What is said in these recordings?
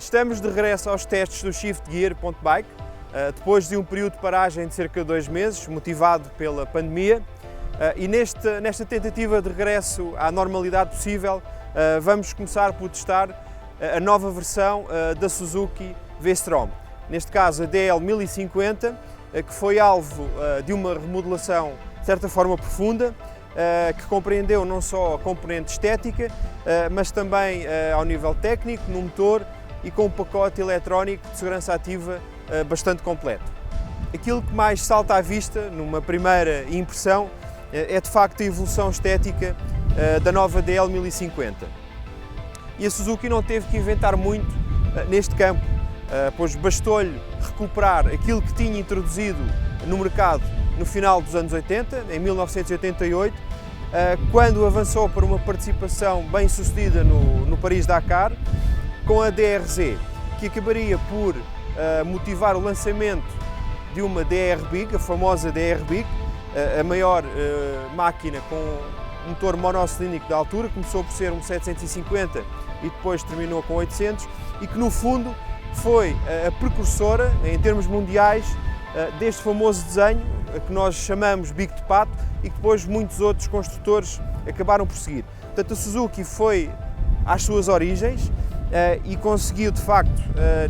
Estamos de regresso aos testes do Shift Gear.bike, depois de um período de paragem de cerca de 2 meses, motivado pela pandemia, e nesta tentativa de regresso à normalidade possível, vamos começar por testar a nova versão da Suzuki V-Strom. Neste caso a DL1050, que foi alvo de uma remodelação de certa forma profunda, que compreendeu não só a componente estética, mas também ao nível técnico, no motor e com um pacote eletrónico de segurança ativa bastante completo. Aquilo que mais salta à vista, numa primeira impressão, é de facto a evolução estética da nova DL1050. E a Suzuki não teve que inventar muito neste campo, pois bastou-lhe recuperar aquilo que tinha introduzido no mercado no final dos anos 80, em 1988, quando avançou para uma participação bem sucedida no Paris-Dakar, com a DRZ, que acabaria por motivar o lançamento de uma DR Big, a famosa DR Big, a maior máquina com motor monocilíndrico da altura. Começou por ser um 750 e depois terminou com 800, e que no fundo foi a precursora, em termos mundiais, deste famoso desenho que nós chamamos Bico de Pato e que depois muitos outros construtores acabaram por seguir. Portanto, a Suzuki foi às suas origens e conseguiu, de facto,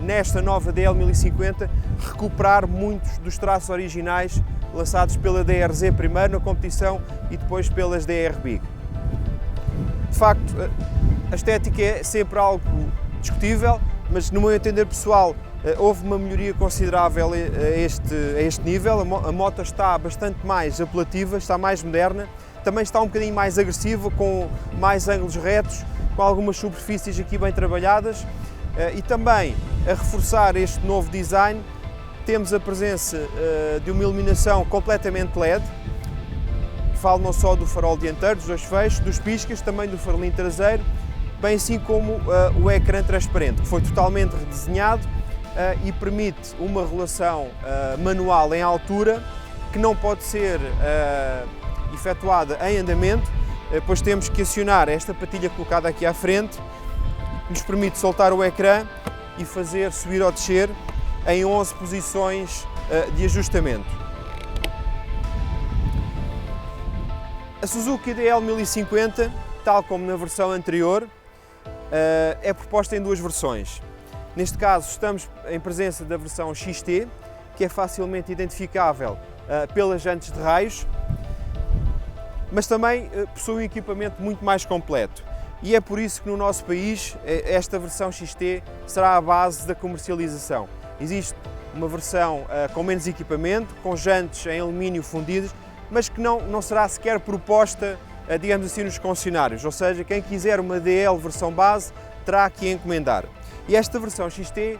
nesta nova DL1050, recuperar muitos dos traços originais lançados pela DRZ primeiro na competição e depois pelas DR Big. De facto, a estética é sempre algo discutível, mas no meu entender pessoal houve uma melhoria considerável a este nível. A moto está bastante mais apelativa, está mais moderna, também está um bocadinho mais agressiva, com mais ângulos retos, com algumas superfícies aqui bem trabalhadas, e também a reforçar este novo design temos a presença de uma iluminação completamente LED. Falo não só do farol dianteiro, dos dois feixes, dos piscas, também do farolinho traseiro, bem assim como o ecrã transparente, que foi totalmente redesenhado e permite uma regulação manual em altura, que não pode ser efetuada em andamento, pois temos que acionar esta patilha colocada aqui à frente, que nos permite soltar o ecrã e fazer subir ou descer em 11 posições de ajustamento. A Suzuki DL1050, tal como na versão anterior, é proposta em duas versões. Neste caso estamos em presença da versão XT, que é facilmente identificável pelas jantes de raios, mas também possui um equipamento muito mais completo. E é por isso que no nosso país esta versão XT será a base da comercialização. Existe uma versão com menos equipamento, com jantes em alumínio fundidas, mas que não será sequer proposta, digamos assim, nos concessionários. Ou seja, quem quiser uma DL versão base terá que encomendar. E esta versão XT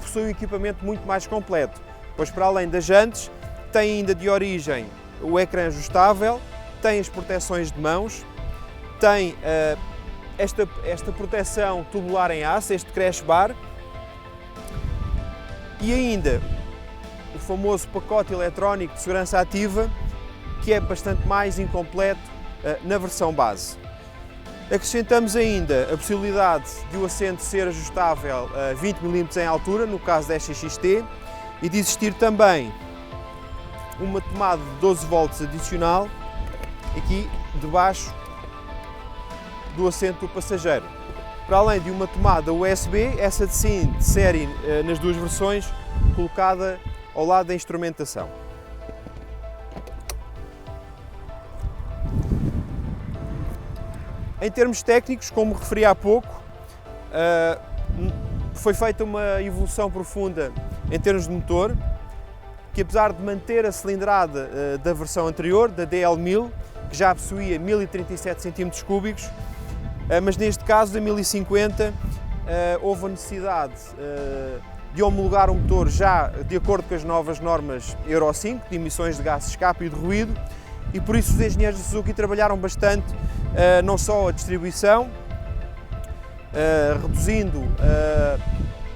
possui um equipamento muito mais completo, pois para além das jantes tem ainda de origem o ecrã ajustável, tem as proteções de mãos, tem esta proteção tubular em aço, este crash bar, e ainda o famoso pacote eletrónico de segurança ativa, que é bastante mais incompleto na versão base. Acrescentamos ainda a possibilidade de o assento ser ajustável a 20 mm em altura, no caso desta XT, e de existir também uma tomada de 12 volts adicional aqui debaixo do assento do passageiro, para além de uma tomada USB, essa sim de série nas duas versões, colocada ao lado da instrumentação. Em termos técnicos, como referi há pouco, foi feita uma evolução profunda em termos de motor, que apesar de manter a cilindrada da versão anterior, da DL1000, que já possuía 1037 cm3, mas neste caso da 1050 houve a necessidade de homologar o motor já de acordo com as novas normas Euro 5 de emissões de gases de escape e de ruído, e por isso os engenheiros da Suzuki trabalharam bastante não só a distribuição, reduzindo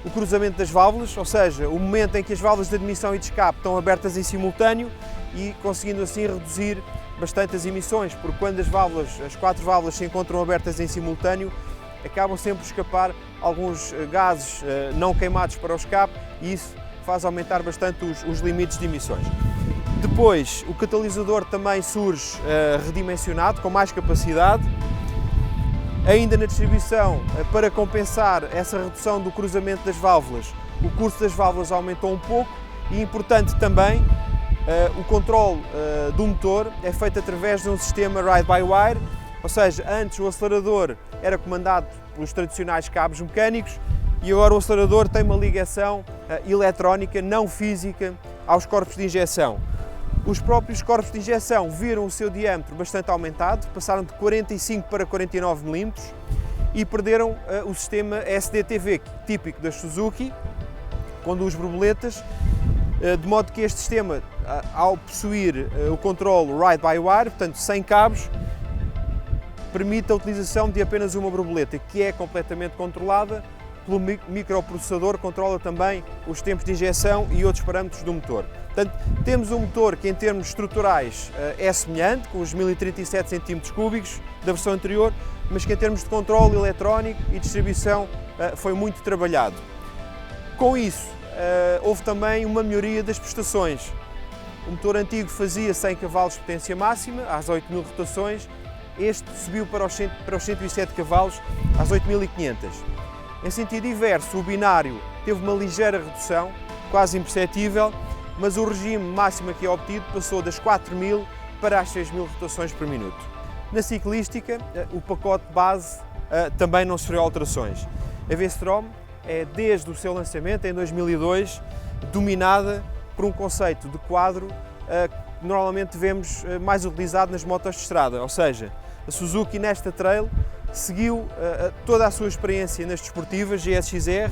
o cruzamento das válvulas, ou seja, o momento em que as válvulas de admissão e de escape estão abertas em simultâneo, e conseguindo assim reduzir bastante as emissões, porque quando as 4 válvulas se encontram abertas em simultâneo, acabam sempre por escapar alguns gases não queimados para o escape e isso faz aumentar bastante os limites de emissões. Depois, o catalisador também surge redimensionado, com mais capacidade. Ainda na distribuição, para compensar essa redução do cruzamento das válvulas, o curso das válvulas aumentou um pouco e, importante também, o controle do motor é feito através de um sistema ride-by-wire, ou seja, antes o acelerador era comandado pelos tradicionais cabos mecânicos e agora o acelerador tem uma ligação eletrónica, não física, aos corpos de injeção. Os próprios corpos de injeção viram o seu diâmetro bastante aumentado, passaram de 45 para 49 mm e perderam o sistema SDTV, típico da Suzuki, com duas borboletas, de modo que este sistema, ao possuir o controle ride-by-wire, portanto sem cabos, permite a utilização de apenas uma borboleta, que é completamente controlada pelo microprocessador, controla também os tempos de injeção e outros parâmetros do motor. Portanto, temos um motor que em termos estruturais é semelhante, com os 1037 cm3 da versão anterior, mas que em termos de controle eletrónico e distribuição foi muito trabalhado. Com isso, houve também uma melhoria das prestações. O motor antigo fazia 100 cavalos de potência máxima, às 8.000 rotações, este subiu para os 107 cavalos, às 8.500. Em sentido inverso, o binário teve uma ligeira redução, quase imperceptível, mas o regime máximo aqui obtido passou das 4.000 para as 6.000 rotações por minuto. Na ciclística, o pacote base também não sofreu alterações. A V-Strom é, desde o seu lançamento, em 2002, dominada por um conceito de quadro que normalmente vemos mais utilizado nas motos de estrada, ou seja, a Suzuki nesta trail seguiu toda a sua experiência nas desportivas GSX-R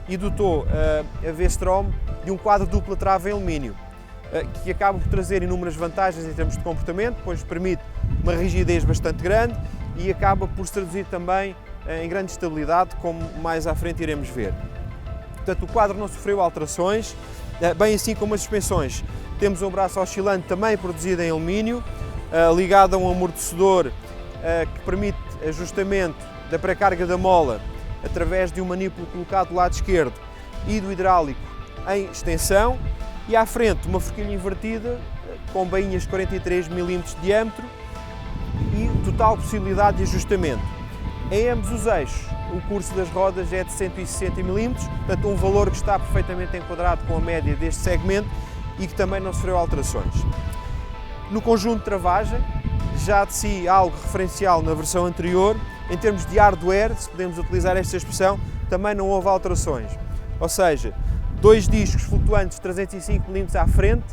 e dotou a V-Strom de um quadro dupla trave em alumínio, que acaba por trazer inúmeras vantagens em termos de comportamento, pois permite uma rigidez bastante grande e acaba por se traduzir também em grande estabilidade, como mais à frente iremos ver. Portanto, o quadro não sofreu alterações, bem assim como as suspensões. Temos um braço oscilante também produzido em alumínio, ligado a um amortecedor que permite ajustamento da pré-carga da mola através de um manípulo colocado do lado esquerdo e do hidráulico em extensão, e à frente uma forquilha invertida com bainhas de 43 mm de diâmetro e total possibilidade de ajustamento. Em ambos os eixos, o curso das rodas é de 160 mm, portanto um valor que está perfeitamente enquadrado com a média deste segmento e que também não sofreu alterações. No conjunto de travagem, já de si algo referencial na versão anterior, em termos de hardware, se podemos utilizar esta expressão, também não houve alterações. Ou seja, dois discos flutuantes de 305 mm à frente,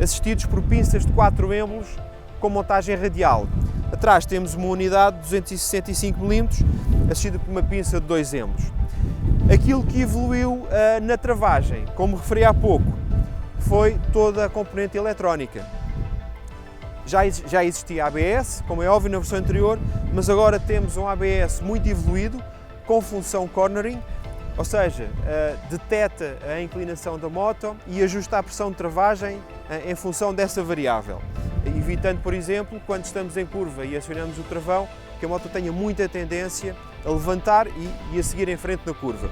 assistidos por pinças de 4 êmbolos com montagem radial. Atrás temos uma unidade de 265 mm, assistida por uma pinça de 2 êmbolos. Aquilo que evoluiu na travagem, como referi há pouco, foi toda a componente eletrónica. Já existia ABS, como é óbvio na versão anterior, mas agora temos um ABS muito evoluído, com função cornering, ou seja, detecta a inclinação da moto e ajusta a pressão de travagem em função dessa variável, evitando, por exemplo, quando estamos em curva e acionamos o travão, que a moto tenha muita tendência a levantar e a seguir em frente na curva.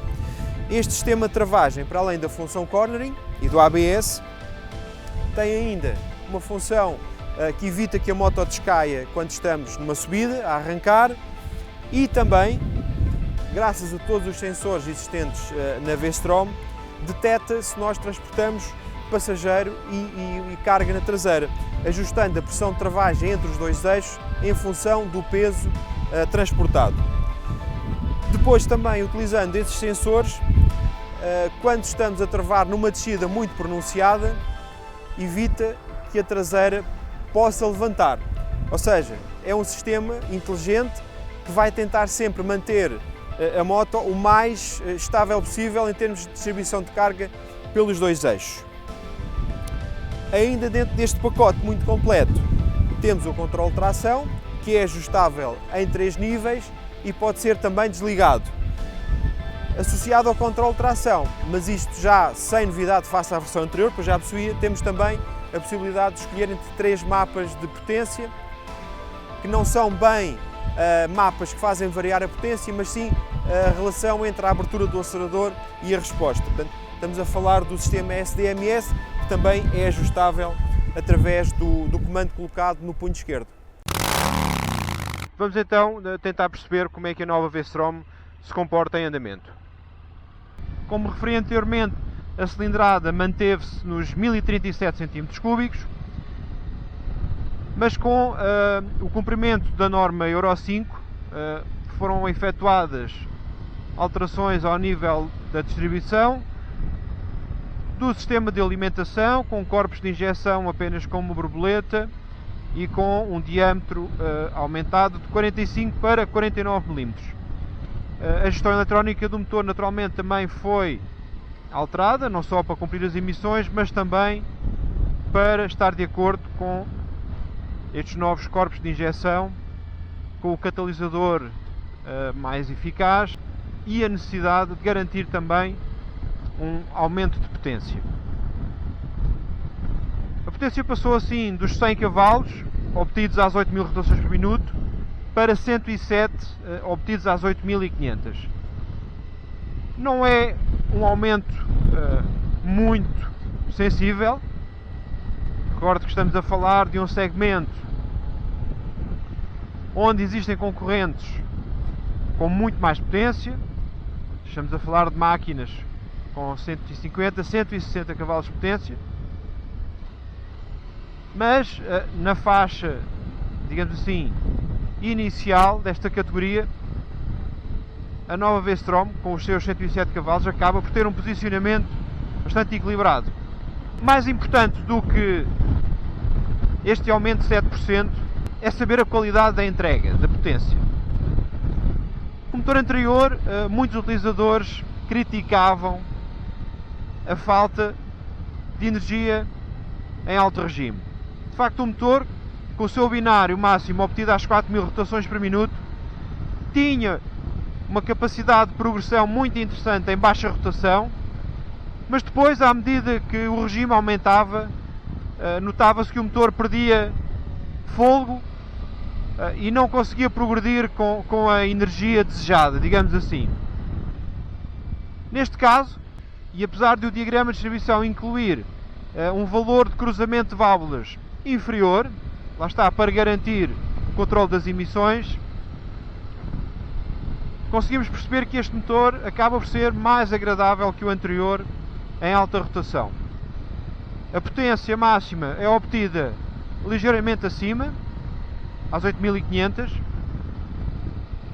Este sistema de travagem, para além da função cornering e do ABS, tem ainda uma função que evita que a moto descaia quando estamos numa subida, a arrancar, e também, graças a todos os sensores existentes na V-Strom, detecta se nós transportamos passageiro e carga na traseira, ajustando a pressão de travagem entre os dois eixos em função do peso transportado. Depois também, utilizando esses sensores, quando estamos a travar numa descida muito pronunciada, evita que a traseira possa levantar. Ou seja, é um sistema inteligente que vai tentar sempre manter a moto o mais estável possível em termos de distribuição de carga pelos dois eixos. Ainda dentro deste pacote muito completo, temos o controle de tração, que é ajustável em 3 níveis e pode ser também desligado. Associado ao controle de tração, mas isto já sem novidade face à versão anterior, pois já possuía, temos também a possibilidade de escolher entre 3 mapas de potência, que não são bem mapas que fazem variar a potência, mas sim a relação entre a abertura do acelerador e a resposta. Portanto, estamos a falar do sistema SDMS, que também é ajustável através do comando colocado no punho esquerdo. Vamos então tentar perceber como é que a nova V-Strom se comporta em andamento. Como referi anteriormente, a cilindrada manteve-se nos 1037 cm3, mas com o cumprimento da norma Euro 5 foram efetuadas alterações ao nível da distribuição do sistema de alimentação, com corpos de injeção apenas com uma borboleta e com um diâmetro aumentado de 45 para 49 mm. A gestão eletrónica do motor naturalmente também foi alterada, não só para cumprir as emissões, mas também para estar de acordo com estes novos corpos de injeção, com o catalisador mais eficaz e a necessidade de garantir também um aumento de potência. A potência passou assim dos 100 cavalos, obtidos às 8.000 rotações por minuto, para 107, obtidos às 8.500. Não é um aumento muito sensível. Recordo que estamos a falar de um segmento onde existem concorrentes com muito mais potência. Estamos a falar de máquinas com 150, 160 cavalos de potência, mas na faixa, digamos assim, inicial desta categoria, a nova V-Strom, com os seus 107 cavalos, acaba por ter um posicionamento bastante equilibrado. Mais importante do que este aumento de 7% é saber a qualidade da entrega, da potência. O motor anterior, muitos utilizadores criticavam a falta de energia em alto regime. De facto, o motor, com o seu binário máximo obtido às 4.000 rotações por minuto, tinha uma capacidade de progressão muito interessante em baixa rotação, mas depois, à medida que o regime aumentava, notava-se que o motor perdia fôlego e não conseguia progredir com a energia desejada, digamos assim. Neste caso, e apesar de o diagrama de distribuição incluir um valor de cruzamento de válvulas inferior, lá está, para garantir o controle das emissões, conseguimos perceber que este motor acaba por ser mais agradável que o anterior em alta rotação. A potência máxima é obtida ligeiramente acima, às 8.500,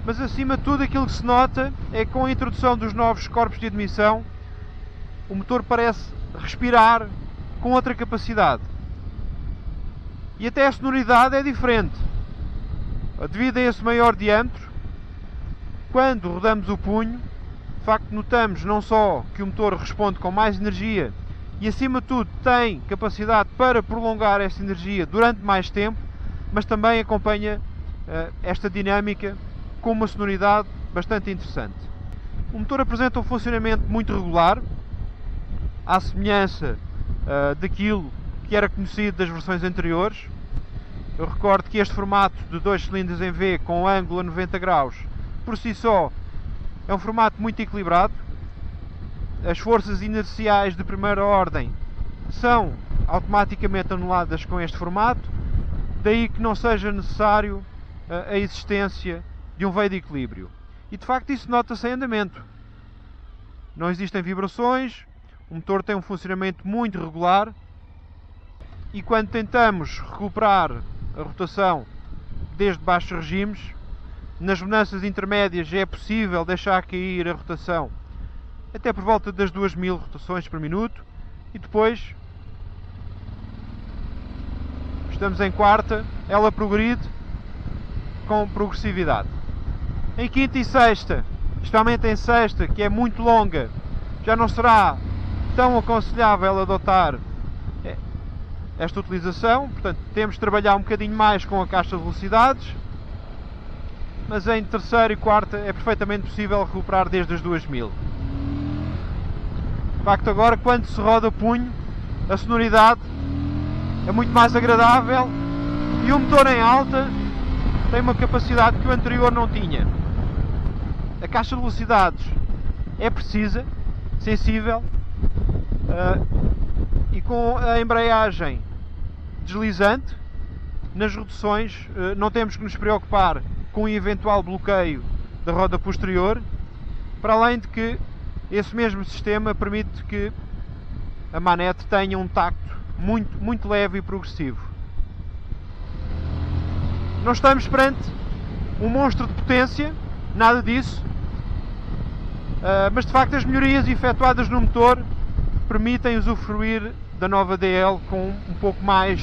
mas acima de tudo aquilo que se nota é que com a introdução dos novos corpos de admissão, o motor parece respirar com outra capacidade. E até a sonoridade é diferente. Devido a esse maior diâmetro, quando rodamos o punho, de facto notamos não só que o motor responde com mais energia e acima de tudo tem capacidade para prolongar essa energia durante mais tempo, mas também acompanha esta dinâmica com uma sonoridade bastante interessante. O motor apresenta um funcionamento muito regular, à semelhança daquilo que era conhecido das versões anteriores. Eu recordo que este formato de 2 cilindros em V com ângulo a 90 graus, por si só, é um formato muito equilibrado. As forças inerciais de primeira ordem são automaticamente anuladas com este formato, daí que não seja necessário a existência de um veio de equilíbrio. E de facto isso nota-se em andamento. Não existem vibrações, o motor tem um funcionamento muito regular e quando tentamos recuperar a rotação desde baixos regimes, nas mudanças intermédias já é possível deixar cair a rotação até por volta das 2.000 rotações por minuto e depois estamos em quarta, ela progride com progressividade. Em quinta e sexta, especialmente em sexta, que é muito longa, já não será tão aconselhável adotar esta utilização, portanto temos de trabalhar um bocadinho mais com a caixa de velocidades, mas em terceira e quarta é perfeitamente possível recuperar desde as 2.000. De facto agora quando se roda punho, a sonoridade é muito mais agradável e o motor em alta tem uma capacidade que o anterior não tinha. A caixa de velocidades é precisa, sensível, e com a embreagem deslizante, nas reduções não temos que nos preocupar com o eventual bloqueio da roda posterior, para além de que esse mesmo sistema permite que a manete tenha um tacto muito leve e progressivo. Não estamos perante um monstro de potência, nada disso, mas de facto as melhorias efetuadas no motor permitem usufruir da nova DL com um pouco mais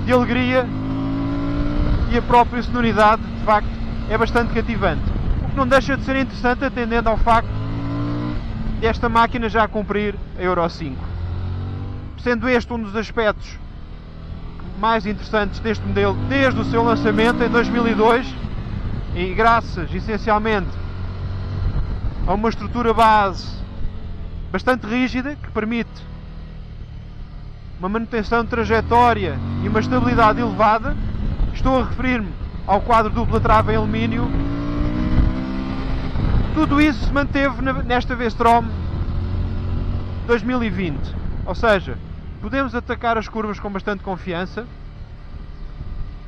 de alegria, e a própria sonoridade de facto é bastante cativante, o que não deixa de ser interessante atendendo ao facto desta máquina já cumprir a Euro 5. Sendo este um dos aspectos mais interessantes deste modelo desde o seu lançamento em 2002, e graças essencialmente a uma estrutura base bastante rígida que permite uma manutenção de trajetória e uma estabilidade elevada. Estou a referir-me ao quadro dupla trava em alumínio. Tudo isso se manteve nesta V-Strom 2020, ou seja, podemos atacar as curvas com bastante confiança,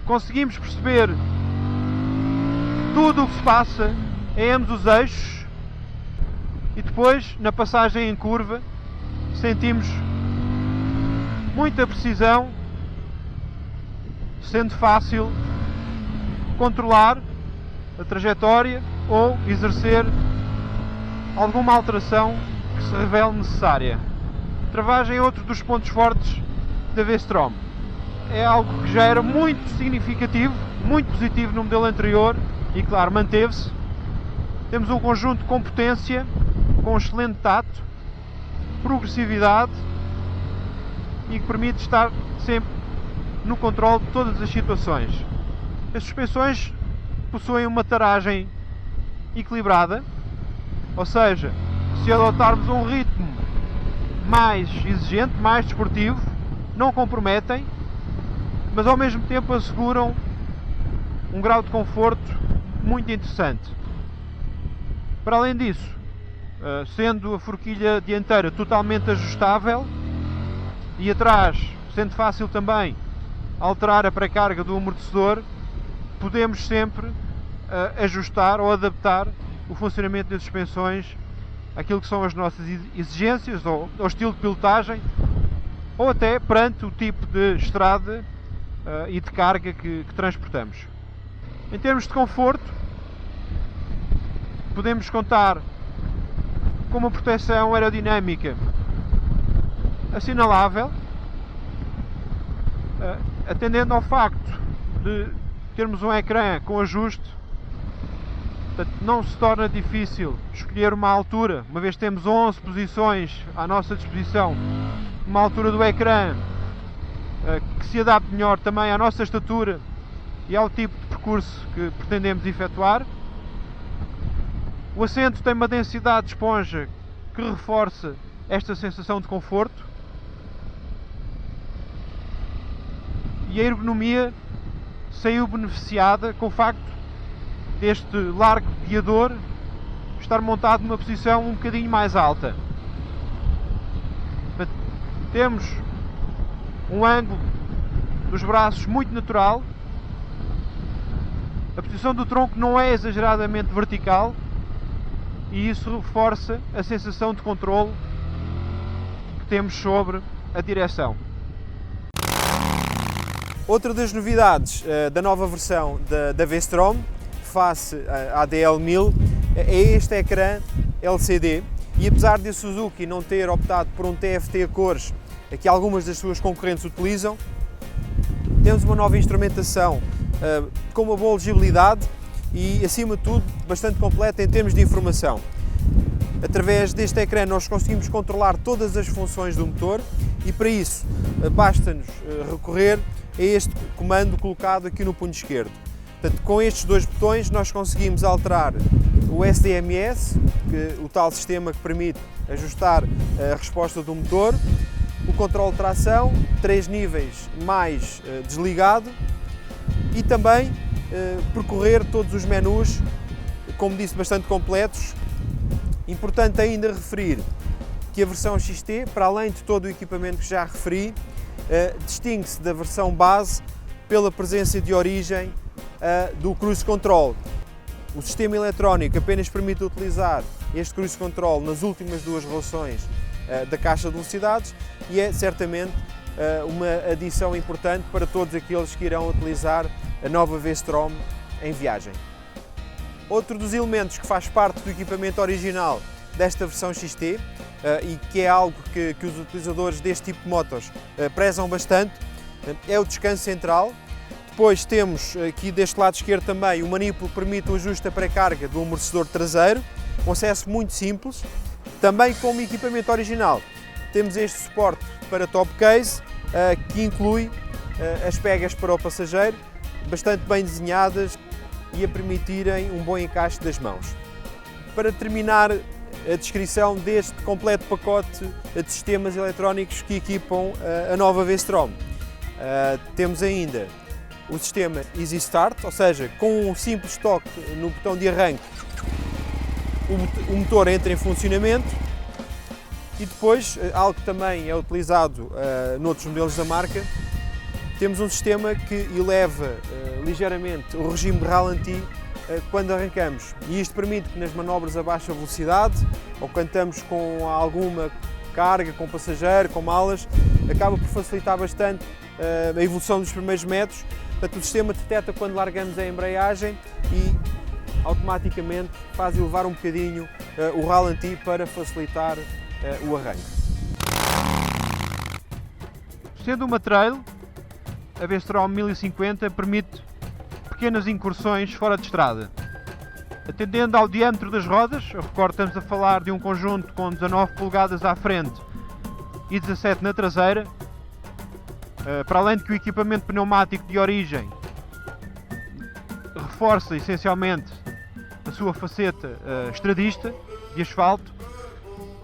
conseguimos perceber tudo o que se passa em ambos os eixos, e depois, na passagem em curva, sentimos muita precisão, sendo fácil controlar a trajetória ou exercer alguma alteração que se revele necessária. A travagem é outro dos pontos fortes da V-Strom. É algo que já era muito significativo, muito positivo no modelo anterior e, claro, manteve-se. Temos um conjunto com potência, com excelente tato, progressividade e que permite estar sempre no controle de todas as situações. As suspensões possuem uma taragem equilibrada, ou seja, se adotarmos um ritmo mais exigente, mais desportivo, não comprometem, mas ao mesmo tempo asseguram um grau de conforto muito interessante. Para além disso, sendo a forquilha dianteira totalmente ajustável e atrás sendo fácil também alterar a pré-carga do amortecedor, podemos sempre ajustar ou adaptar o funcionamento das suspensões àquilo que são as nossas exigências, ou ao estilo de pilotagem, ou até perante o tipo de estrada e de carga que transportamos. Em termos de conforto, podemos contar com uma proteção aerodinâmica assinalável, atendendo ao facto de termos um ecrã com ajuste. Portanto, não se torna difícil escolher uma altura, uma vez que temos 11 posições à nossa disposição, uma altura do ecrã que se adapte melhor também à nossa estatura e ao tipo de percurso que pretendemos efetuar. O assento tem uma densidade de esponja que reforça esta sensação de conforto, e a ergonomia saiu beneficiada com o facto deste largo guiador estar montado numa posição um bocadinho mais alta. Temos um ângulo dos braços muito natural, a posição do tronco não é exageradamente vertical, e isso reforça a sensação de controle que temos sobre a direção. Outra das novidades da nova versão da V-Strom, face à DL1000, é este ecrã LCD, e apesar de a Suzuki não ter optado por um TFT a cores que algumas das suas concorrentes utilizam, temos uma nova instrumentação com uma boa legibilidade e, acima de tudo, bastante completa em termos de informação. Através deste ecrã nós conseguimos controlar todas as funções do motor, e para isso basta-nos recorrer a este comando colocado aqui no punho esquerdo. Portanto, com estes dois botões nós conseguimos alterar o SDMS, o tal sistema que permite ajustar a resposta do motor, o controle de tração, 3 níveis mais desligado, e também percorrer todos os menus, como disse, bastante completos. Importante ainda referir que a versão XT, para além de todo o equipamento que já referi, distingue-se da versão base pela presença de origem do Cruise Control. O sistema eletrónico apenas permite utilizar este Cruise Control nas últimas duas relações da caixa de velocidades e é certamente uma adição importante para todos aqueles que irão utilizar a nova V-Strom em viagem. Outro dos elementos que faz parte do equipamento original desta versão XT e que é algo que os utilizadores deste tipo de motos prezam bastante é o descanso central. Depois temos aqui deste lado esquerdo também o manipulo que permite o ajuste da pré-carga do amortecedor traseiro, um acesso muito simples. Também como equipamento original temos este suporte para top case que inclui as pegas para o passageiro, bastante bem desenhadas e a permitirem um bom encaixe das mãos. Para terminar a descrição deste completo pacote de sistemas eletrónicos que equipam a nova V-Strom, temos ainda o sistema Easy Start, ou seja, com um simples toque no botão de arranque o motor entra em funcionamento. E depois, algo que também é utilizado noutros modelos da marca, temos um sistema que eleva ligeiramente o regime de ralenti quando arrancamos. E isto permite que nas manobras a baixa velocidade, ou quando estamos com alguma carga, com passageiro, com malas, acaba por facilitar bastante a evolução dos primeiros metros. Portanto, o sistema detecta quando largamos a embreagem e automaticamente faz elevar um bocadinho o ralenti para facilitar o arranque. Sendo uma trail, a V-Strom 1050 permite pequenas incursões fora de estrada. Atendendo ao diâmetro das rodas, eu recordo que estamos a falar de um conjunto com 19 polegadas à frente e 17 na traseira, para além de que o equipamento pneumático de origem reforça essencialmente a sua faceta estradista de asfalto.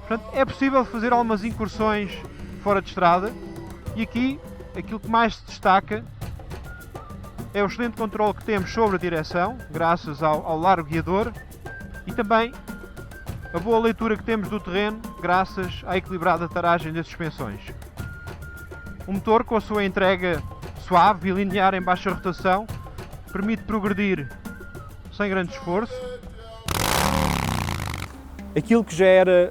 Portanto, é possível fazer algumas incursões fora de estrada e aqui aquilo que mais se destaca é o excelente controle que temos sobre a direção, graças ao largo guiador, e também a boa leitura que temos do terreno, graças à equilibrada taragem das suspensões. O motor, com a sua entrega suave e linear em baixa rotação, permite progredir sem grande esforço. Aquilo que já era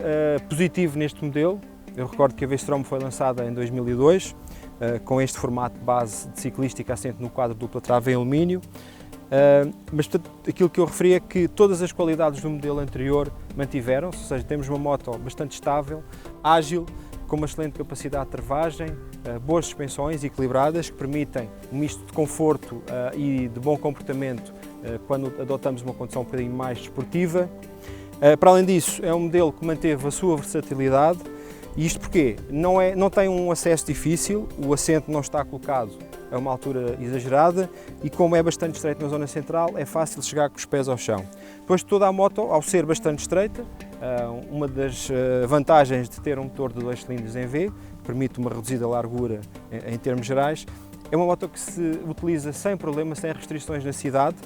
positivo neste modelo, eu recordo que a V-Strom foi lançada em 2002, com este formato de base de ciclística assente no quadro dupla trave em alumínio, mas portanto, aquilo que eu referi é que todas as qualidades do modelo anterior mantiveram-se, ou seja, temos uma moto bastante estável, ágil, com uma excelente capacidade de travagem, boas suspensões equilibradas que permitem um misto de conforto e de bom comportamento quando adotamos uma condução um bocadinho mais desportiva. Para além disso, é um modelo que manteve a sua versatilidade. E isto porque não tem um acesso difícil, o assento não está colocado a uma altura exagerada e como é bastante estreito na zona central, é fácil chegar com os pés ao chão. Depois toda a moto, ao ser bastante estreita, uma das vantagens de ter um motor de 2 cilindros em V, que permite uma reduzida largura em termos gerais, é uma moto que se utiliza sem problema, sem restrições na cidade,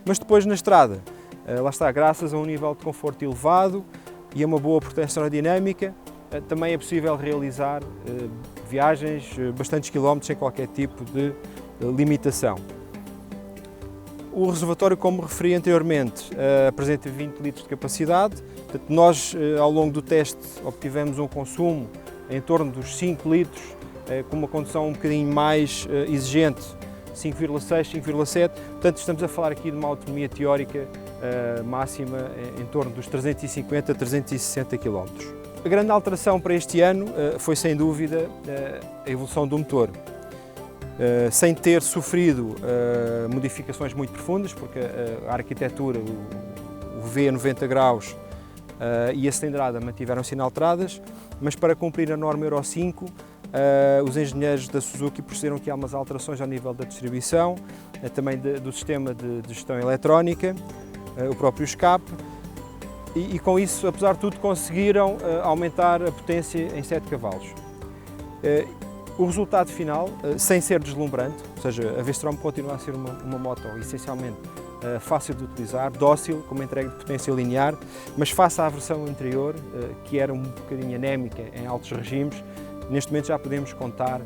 mas depois na estrada, lá está, graças a um nível de conforto elevado e a uma boa proteção aerodinâmica, também é possível realizar viagens bastantes quilómetros sem qualquer tipo de limitação. O reservatório, como referi anteriormente, apresenta 20 litros de capacidade. Portanto, nós, ao longo do teste, obtivemos um consumo em torno dos 5 litros, com uma condução um bocadinho mais exigente, 5,6, 5,7. Portanto, estamos a falar aqui de uma autonomia teórica máxima em torno dos 350 a 360 km. A grande alteração para este ano foi, sem dúvida, a evolução do motor. Sem ter sofrido modificações muito profundas, porque a arquitetura, o V a 90 graus e a cilindrada mantiveram-se inalteradas, mas para cumprir a norma Euro 5, os engenheiros da Suzuki procederam aqui a algumas alterações ao nível da distribuição, também do sistema de gestão eletrónica, o próprio escape, e com isso, apesar de tudo, conseguiram aumentar a potência em 7 cavalos. O resultado final, sem ser deslumbrante, ou seja, a V-Strom continua a ser uma moto essencialmente fácil de utilizar, dócil, com uma entrega de potência linear, mas face à versão anterior, que era um bocadinho anémica em altos regimes, neste momento já podemos contar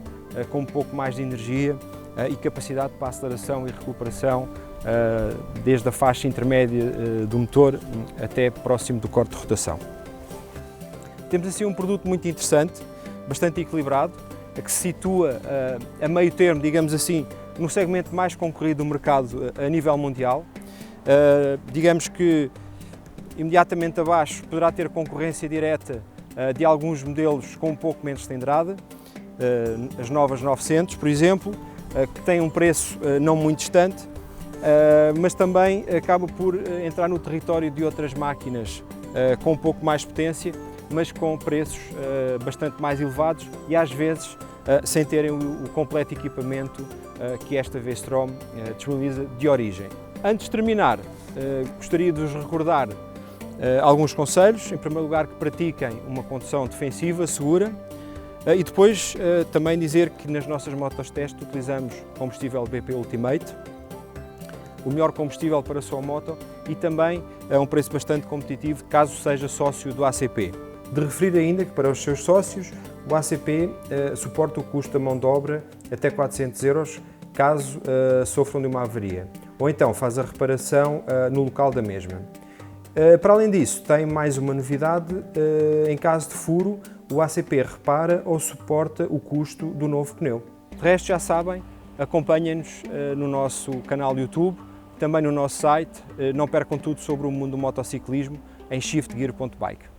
com um pouco mais de energia e capacidade para aceleração e recuperação desde a faixa intermédia do motor até próximo do corte de rotação. Temos assim um produto muito interessante, bastante equilibrado, que se situa a meio termo, digamos assim, no segmento mais concorrido do mercado a nível mundial. Digamos que imediatamente abaixo poderá ter concorrência direta de alguns modelos com um pouco menos cilindrada, as novas 900, por exemplo, que têm um preço não muito distante, mas também acaba por entrar no território de outras máquinas com um pouco mais potência, mas com preços bastante mais elevados e às vezes sem terem o completo equipamento que esta V-Strom disponibiliza de origem. Antes de terminar, gostaria de vos recordar alguns conselhos. Em primeiro lugar, que pratiquem uma condução defensiva, segura, e depois também dizer que nas nossas motos teste utilizamos combustível BP Ultimate, o melhor combustível para a sua moto e também a um preço bastante competitivo caso seja sócio do ACP. De referir ainda que para os seus sócios o ACP suporta o custo da mão de obra até 400 € caso sofram de uma avaria, ou então faz a reparação no local da mesma. Para além disso, tem mais uma novidade: em caso de furo, o ACP repara ou suporta o custo do novo pneu. De resto, já sabem, acompanhem-nos no nosso canal YouTube, também no nosso site. Não percam tudo sobre o mundo do motociclismo em shiftgear.bike.